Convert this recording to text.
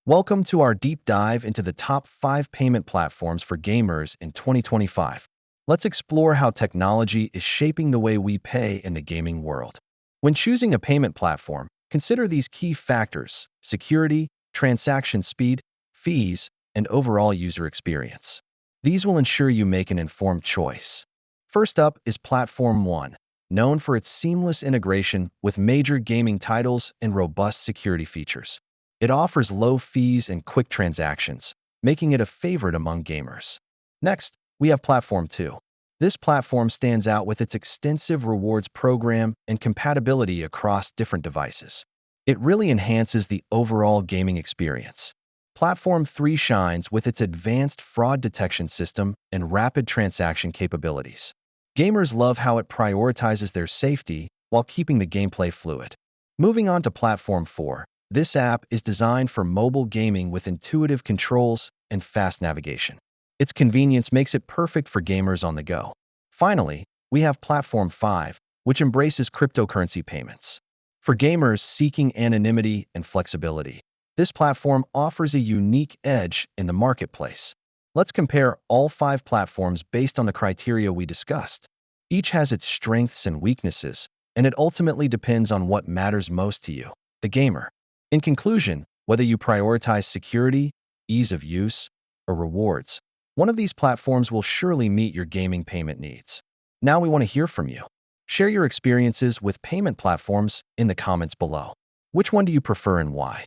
Welcome to our deep dive into the top 5 payment platforms for gamers in 2025. Let's explore how technology is shaping the way we pay in the gaming world. When choosing a payment platform, consider these key factors: security, transaction speed, fees, and overall user experience. These will ensure you make an informed choice. First up is Platform 1, known for its seamless integration with major gaming titles and robust security features. It offers low fees and quick transactions, making it a favorite among gamers. Next, we have Platform 2. This platform stands out with its extensive rewards program and compatibility across different devices. It really enhances the overall gaming experience. Platform 3 shines with its advanced fraud detection system and rapid transaction capabilities. Gamers love how it prioritizes their safety while keeping the gameplay fluid. Moving on to Platform 4, this app is designed for mobile gaming with intuitive controls and fast navigation. Its convenience makes it perfect for gamers on the go. Finally, we have Platform 5, which embraces cryptocurrency payments. For gamers seeking anonymity and flexibility, this platform offers a unique edge in the marketplace. Let's compare all 5 platforms based on the criteria we discussed. Each has its strengths and weaknesses, and it ultimately depends on what matters most to you, the gamer. In conclusion, whether you prioritize security, ease of use, or rewards, one of these platforms will surely meet your gaming payment needs. Now we want to hear from you. Share your experiences with payment platforms in the comments below. Which one do you prefer and why?